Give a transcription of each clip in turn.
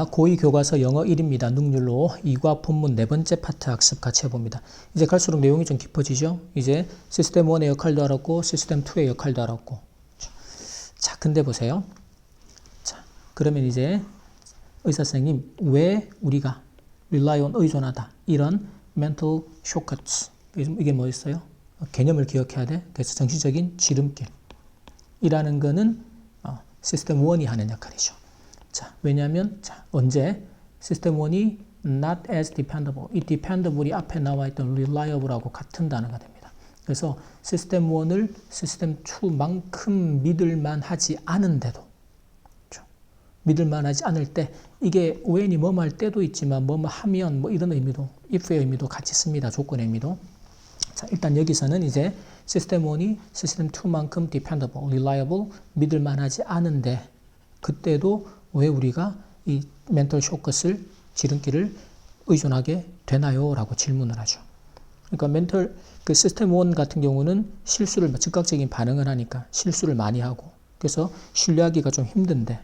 고2 교과서 영어 1입니다. 능률로 2과 본문 네 번째 파트 학습 같이 해봅니다. 이제 갈수록 내용이 좀 깊어지죠. 이제 시스템 1의 역할도 알았고 시스템 2의 역할도 알았고. 자, 근데 보세요. 자, 그러면 이제 의사 선생님, 왜 우리가 rely on 의존하다 이런 mental shortcuts, 이게 뭐였어요? 개념을 기억해야 돼. 그래서 정신적인 지름길이라는 거는 시스템 1이 하는 역할이죠. 자, 왜냐하면 언제 시스템 1이 not as dependable, 이 dependable이 앞에 나와 있던 reliable하고 같은 단어가 됩니다. 그래서 시스템 1을 시스템 2만큼 믿을만 하지 않은데도, 믿을만 하지 않을 때, 이게 when이 뭐뭐 할 때도 있지만 뭐뭐 하면 뭐 이런 의미도, if의 의미도 같이 씁니다. 조건의 의미도. 자, 일단 여기서는 이제 시스템 1이 시스템 2만큼 dependable, reliable, 믿을만 하지 않은데 그때도 왜 우리가 이 멘털 쇼크를, 지름길을 의존하게 되나요? 라고 질문을 하죠. 그러니까 그 시스템 1 같은 경우는 실수를, 즉각적인 반응을 하니까 실수를 많이 하고, 그래서 신뢰하기가 좀 힘든데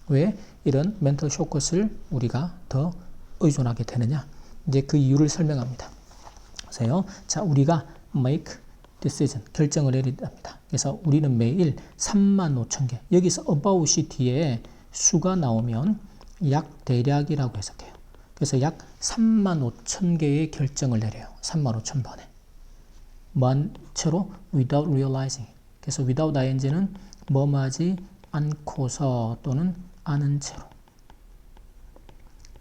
왜 이런 멘털 쇼크를 우리가 더 의존하게 되느냐? 이제 그 이유를 설명합니다. 보세요. 자, 우리가 make decision, 결정을 내린답니다. 그래서 우리는 매일 35,000개, 여기서 about이 뒤에 수가 나오면 약 대략이라고 해석해요. 그래서 약 35,000개의 결정을 내려요. 35,000번에. 뭐한 채로? without realizing. 그래서 without ing는 뭐뭐하지 않고서 또는 아는 채로.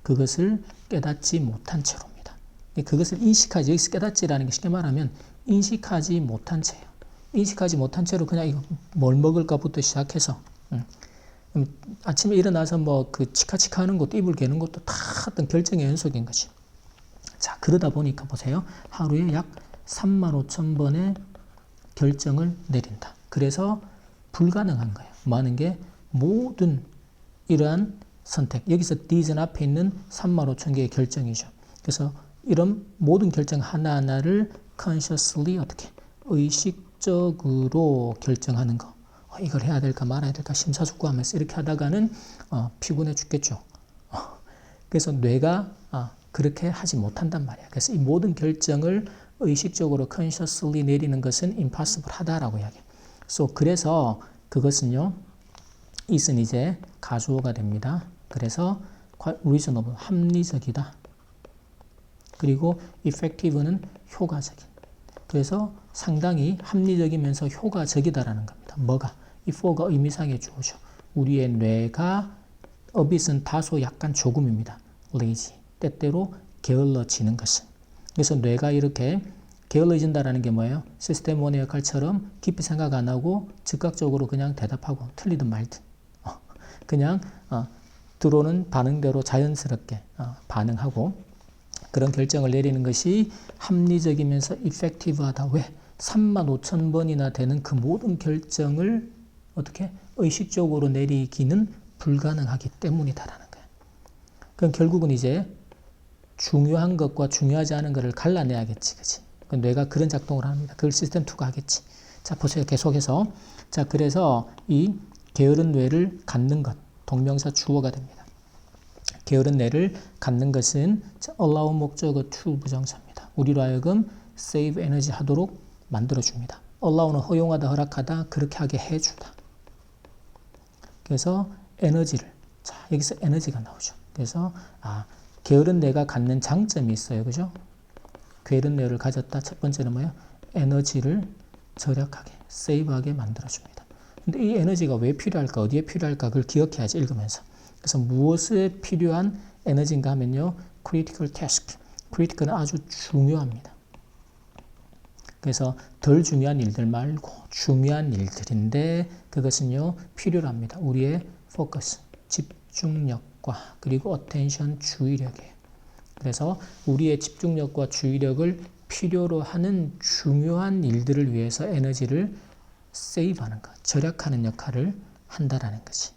그것을 깨닫지 못한 채로입니다. 그것을 인식하지, 여기서 깨닫지라는 게 쉽게 말하면 인식하지 못한 채예요. 인식하지 못한 채로 그냥 이거 뭘 먹을까부터 시작해서 아침에 일어나서 뭐 그 치카치카 하는 것도, 이불 개는 것도 다 어떤 결정의 연속인 거지. 자, 그러다 보니까 보세요. 하루에 약 35,000번의 결정을 내린다. 그래서 불가능한 거예요. 뭐 하는 게? 모든 이러한 선택. 여기서 these는 앞에 있는 35,000개의 결정이죠. 그래서 이런 모든 결정 하나하나를 consciously 어떻게? 의식적으로 결정하는 거. 이걸 해야 될까 말아야 될까 심사숙고하면서 이렇게 하다가는 피곤해 죽겠죠. 그래서 뇌가 그렇게 하지 못한단 말이야. 그래서 이 모든 결정을 의식적으로 consciously 내리는 것은 impossible 하다라고 이야기해요. 그래서 그것은요, is은 이제 가주어가 됩니다. 그래서 reasonable, 합리적이다. 그리고 effective는 효과적인. 그래서 상당히 합리적이면서 효과적이다라는 겁니다. 뭐가? 이 for가 의미상의 주어죠. 우리의 뇌가 어빗은 다소 약간 조금입니다. lazy. 때때로 게을러지는 것은. 그래서 뇌가 이렇게 게을러진다라는 게 뭐예요? 시스템 1의 역할처럼 깊이 생각 안 하고 즉각적으로 그냥 대답하고 틀리든 말든 그냥 들어오는 반응대로 자연스럽게 반응하고 그런 결정을 내리는 것이 합리적이면서 effective하다. 왜? 35,000번이나 되는 그 모든 결정을 어떻게? 의식적으로 내리기는 불가능하기 때문이다라는 거예요. 그럼 결국은 이제 중요한 것과 중요하지 않은 것을 갈라내야겠지. 그치? 뇌가 그런 작동을 합니다. 그걸 시스템 2가 하겠지. 자, 보세요. 계속해서. 자, 그래서 이 게으른 뇌를 갖는 것, 동명사 주어가 됩니다. 게으른 뇌를 갖는 것은 allow 목적어 to 부정사입니다. 우리로 하여금 save 에너지 하도록 만들어줍니다. allow는 허용하다, 허락하다, 그렇게 하게 해주다. 그래서 에너지를, 자, 여기서 에너지가 나오죠. 그래서 게으른 뇌가 갖는 장점이 있어요. 그죠? 게으른 뇌를 가졌다. 첫 번째는 뭐예요? 에너지를 절약하게, 세이브하게 만들어줍니다. 근데 이 에너지가 왜 필요할까? 어디에 필요할까? 그걸 기억해야지, 읽으면서. 그래서 무엇에 필요한 에너지인가 하면요, critical task. critical은 아주 중요합니다. 그래서 덜 중요한 일들 말고 중요한 일들인데 그것은요, 필요로 합니다. 우리의 focus, 집중력과 그리고 attention, 주의력이에요. 그래서 우리의 집중력과 주의력을 필요로 하는 중요한 일들을 위해서 에너지를 세이브하는 것, 절약하는 역할을 한다라는 거지.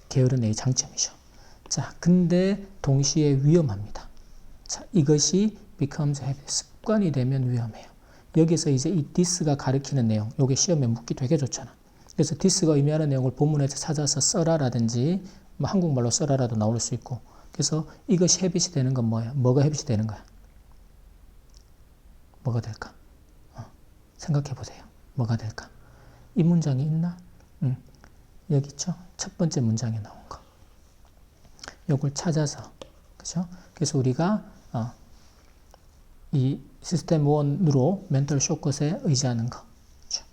게으른 뇌의 장점이죠. 자, 근데 동시에 위험합니다. 자, 이것이 becomes habit, 습관이 되면 위험해요. 여기서 이제 이 this가 가리키는 내용, 요게 시험에 묻기 되게 좋잖아. 그래서 this가 의미하는 내용을 본문에서 찾아서 써라라든지 뭐 한국말로 써라라도 나올 수 있고. 그래서 이것이 헤빗이 되는 건 뭐야? 뭐가 헤빗이 되는 거야? 뭐가 될까? 생각해 보세요. 뭐가 될까? 이 문장이 있나? 여기 있죠? 첫 번째 문장에 나온 거. 요걸 찾아서, 그죠? 그래서 우리가 이 시스템 1으로 멘털 쇼컷에 의지하는 거. 그렇죠?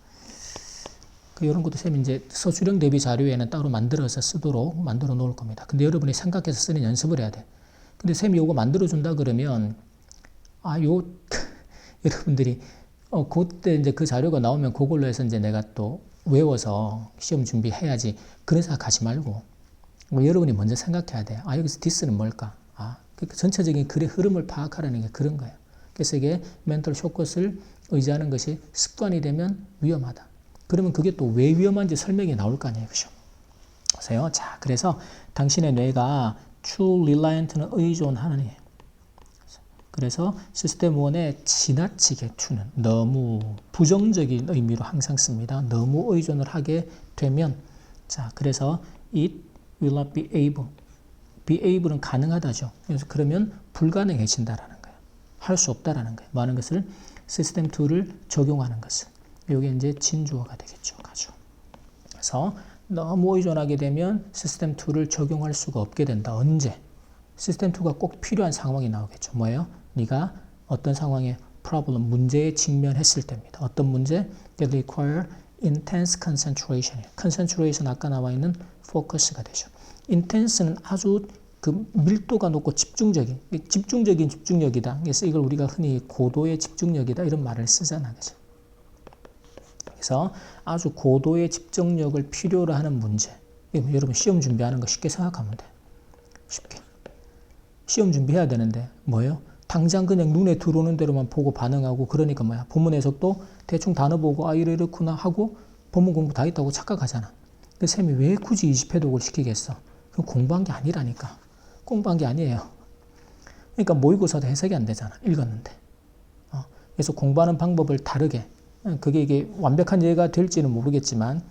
이런 것도 쌤이 이제 서술형 대비 자료에는 따로 만들어서 쓰도록 만들어 놓을 겁니다. 근데 여러분이 생각해서 쓰는 연습을 해야 돼. 근데 쌤이 요거 만들어 준다 그러면 여러분들이 그때 이제 그 자료가 나오면 그걸로 해서 이제 내가 또 외워서 시험 준비해야지. 그런 생각하지 말고 여러분이 먼저 생각해야 돼. 여기서 디스는 뭘까? 그러니까 전체적인 글의 흐름을 파악하라는 게 그런 거예요. 그래서 이게 멘털 쇼컷을 의지하는 것이 습관이 되면 위험하다. 그러면 그게 또 왜 위험한지 설명이 나올 거 아니에요. 그죠? 보세요. 자, 그래서 당신의 뇌가 true reliant는 의존하는 애. 그래서 시스템 1의 지나치게 to는 너무 부정적인 의미로 항상 씁니다. 너무 의존을 하게 되면, 자, 그래서 it will not be able. be able은 가능하다죠. 그래서 그러면 불가능해진다라는 거예요. 할 수 없다라는 거예요. 많은 것을 시스템 2를 적용하는 것은. 이게 이제 진주어가 되겠죠. 가죠. 그래서 너무 의존하게 되면 시스템 2를 적용할 수가 없게 된다. 언제? 시스템 2가 꼭 필요한 상황이 나오겠죠. 뭐예요? 네가 어떤 상황에 problem, 문제에 직면했을 때입니다. 어떤 문제? That require intense concentration. concentration 아까 나와 있는 focus가 되죠. intense는 아주 그 밀도가 높고 집중적인 집중력이다. 그래서 이걸 우리가 흔히 고도의 집중력이다 이런 말을 쓰잖아. 그죠? 그래서 아주 고도의 집중력을 필요로 하는 문제. 여러분 시험 준비하는 거 쉽게 생각하면 돼. 쉽게. 시험 준비해야 되는데 뭐예요? 당장 그냥 눈에 들어오는 대로만 보고 반응하고 그러니까 뭐야? 본문 해석도 대충 단어 보고 이렇구나 하고 본문 공부 다 했다고 착각하잖아. 근데 쌤이 왜 굳이 20회독을 시키겠어? 그건 공부한 게 아니라니까. 공부한 게 아니에요. 그러니까 모의고사도 해석이 안 되잖아. 읽었는데. 그래서 공부하는 방법을 다르게. 그게 이게 완벽한 예가 될지는 모르겠지만,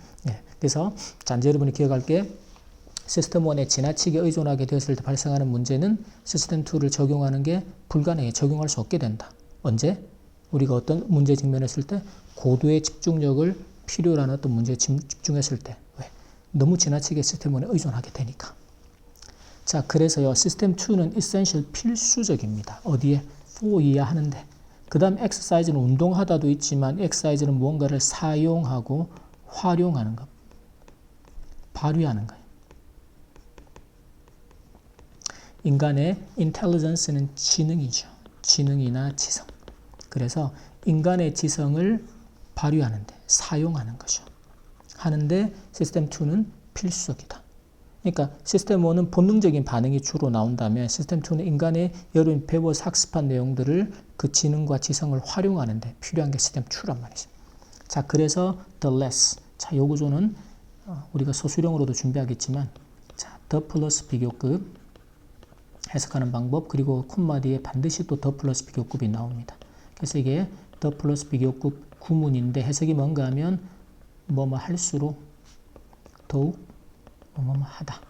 그래서 자, 이제 여러분이 기억할 게 시스템 1에 지나치게 의존하게 되었을 때 발생하는 문제는 시스템 2를 적용하는 게 불가능해. 적용할 수 없게 된다. 언제? 우리가 어떤 문제에 직면했을 때 고도의 집중력을 필요로 하는 어떤 문제에 집중했을 때. 왜? 너무 지나치게 시스템 1에 의존하게 되니까. 자, 그래서요. 시스템 2는 essential 필수적입니다. 어디에? for 이야 하는데. 그 다음 exercise는 운동하다도 있지만 exercise는 무언가를 사용하고 활용하는 것. 발휘하는 거예요. 인간의 intelligence는 지능이죠. 지능이나 지성. 그래서 인간의 지성을 발휘하는데, 사용하는 거죠. 하는데 시스템 2는 필수적이다. 그러니까 시스템 1은 본능적인 반응이 주로 나온다면 시스템 2는 인간의 여러분 배워서 학습한 내용들을 그 지능과 지성을 활용하는데 필요한 게 시스템 2란 말이죠. 자, 그래서 the less. 자, 요 구조는 우리가 소수령으로도 준비하겠지만, 자, the 플러스 비교급 해석하는 방법, 그리고 콤마 뒤에 반드시 또 더 플러스 비교급이 나옵니다. 그래서 이게 더 플러스 비교급 구문인데 해석이 뭔가 하면 뭐뭐 할수록 더욱 뭐뭐 하다.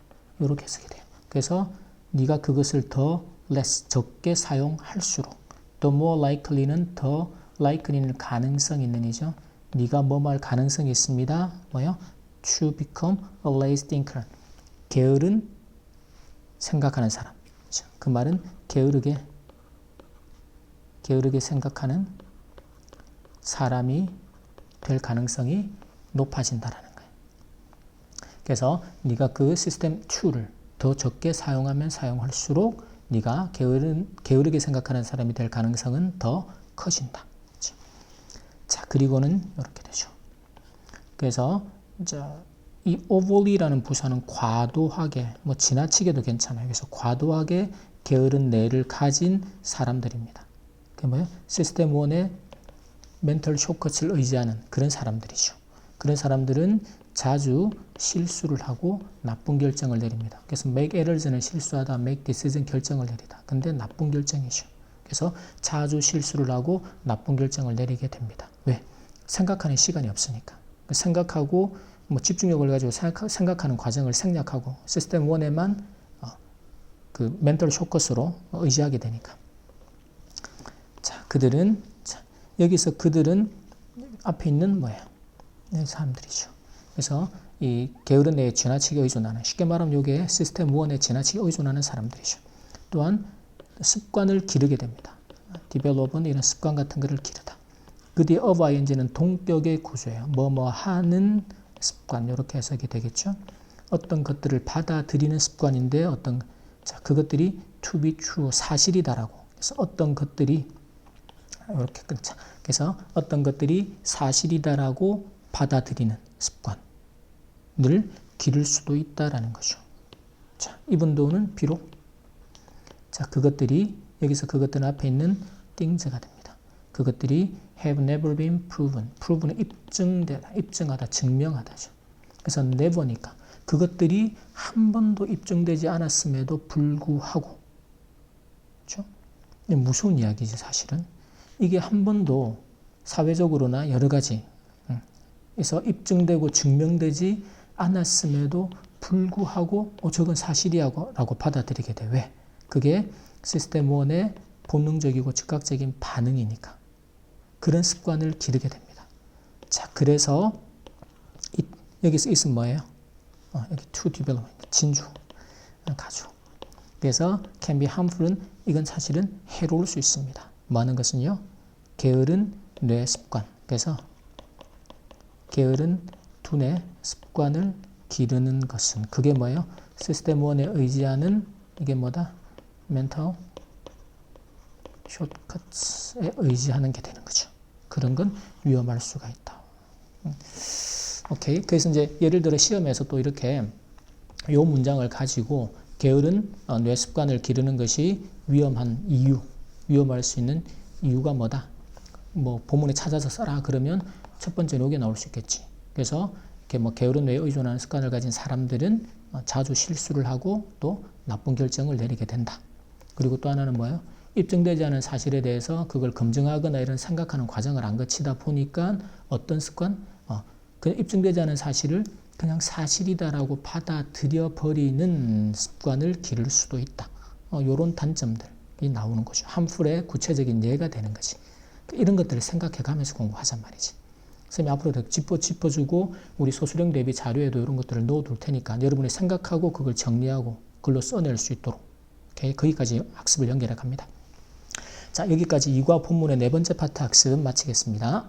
이렇게 해석이 돼요. 그래서 네가 그것을 더 less 적게 사용할수록 the more likely는 더 likely는 가능성 있는 이죠. 네가 뭐뭐 할 가능성이 있습니다. 뭐요? to become a lazy thinker. 게으른 생각하는 사람. 그 말은 게으르게 생각하는 사람이 될 가능성이 높아진다라는 거예요. 그래서 네가 그 시스템 2를 더 적게 사용하면 사용할수록 네가 게으르게 생각하는 사람이 될 가능성은 더 커진다. 자, 그리고는 이렇게 되죠. 그래서 이 overly라는 부사는 과도하게, 뭐 지나치게도 괜찮아요. 그래서 과도하게 게으른 뇌를 가진 사람들입니다. 그게 뭐예요? 시스템 1의 멘털 쇼컷을 의지하는 그런 사람들이죠. 그런 사람들은 자주 실수를 하고 나쁜 결정을 내립니다. 그래서 make errors는 실수하다, make decision 결정을 내리다. 근데 나쁜 결정이죠. 그래서 자주 실수를 하고 나쁜 결정을 내리게 됩니다. 왜? 생각하는 시간이 없으니까. 생각하고 뭐 집중력을 가지고 생각하는 과정을 생략하고 시스템 1에만 그 멘털 쇼커스로 의지하게 되니까. 자, 그들은 여기서 그들은 앞에 있는 뭐예요? 사람들이죠. 그래서 이 게으른 뇌에 지나치게 의존하는, 쉽게 말하면 이게 시스템 1에 지나치게 의존하는 사람들이죠. 또한 습관을 기르게 됩니다. develop은 이런 습관 같은 것을 기르다. 그 뒤에 of ing는 동격의 구조예요. 뭐뭐 하는 습관, 이렇게 해석이 되겠죠. 어떤 것들을 받아들이는 습관인데 그것들이 to be true, 사실이다라고. 그래서 어떤 것들이 이렇게 끊자. 그래서 어떤 것들이 사실이다라고 받아들이는 습관을 기를 수도 있다라는 거죠. 자, 이분도는 비록 그것들이 여기서 그것들 앞에 있는 things가 됩니다. 그것들이 have never been proven. proven은 입증되다, 입증하다, 증명하다죠. 그래서 never니까 그것들이 한 번도 입증되지 않았음에도 불구하고, 그렇죠? 무서운 이야기지 사실은. 이게 한 번도 사회적으로나 여러 가지 그래서 입증되고 증명되지 않았음에도 불구하고 저건 사실이라고 받아들이게 돼. 왜? 그게 시스템 1의 본능적이고 즉각적인 반응이니까. 그런 습관을 기르게 됩니다. 자, 그래서 여기서 있은 뭐예요? 여기 to develop, 진주, 가주. 그래서 can be harmful은 이건 사실은 해로울 수 있습니다. 뭐 하는 것은요? 게으른 뇌 습관. 그래서 게으른 두뇌 습관을 기르는 것은 그게 뭐예요? 시스템 1에 의지하는 이게 뭐다? 멘탈 숏컷에 의지하는 게 되는 거죠. 그런 건 위험할 수가 있다. 오케이. 그래서 이제 예를 들어 시험에서 또 이렇게 요 문장을 가지고 게으른 뇌 습관을 기르는 것이 위험한 이유, 위험할 수 있는 이유가 뭐다? 뭐 본문에 찾아서 써라 그러면 첫 번째 요게 나올 수 있겠지. 그래서 이렇게 뭐 게으른 뇌에 의존하는 습관을 가진 사람들은 자주 실수를 하고 또 나쁜 결정을 내리게 된다. 그리고 또 하나는 뭐예요? 입증되지 않은 사실에 대해서 그걸 검증하거나 이런 생각하는 과정을 안 거치다 보니까 어떤 습관? 그 입증되지 않은 사실을 그냥 사실이다라고 받아들여 버리는 습관을 기를 수도 있다. 이런 단점들이 나오는 거죠. 함풀의 구체적인 예가 되는 거지. 이런 것들을 생각해 가면서 공부하잔 말이지. 선생님이 앞으로 더 짚어주고 우리 소수령 대비 자료에도 이런 것들을 넣어둘 테니까 여러분이 생각하고 그걸 정리하고 글로 써낼 수 있도록 거기까지 학습을 연결해 갑니다. 자, 여기까지 이과 본문의 네 번째 파트 학습 마치겠습니다.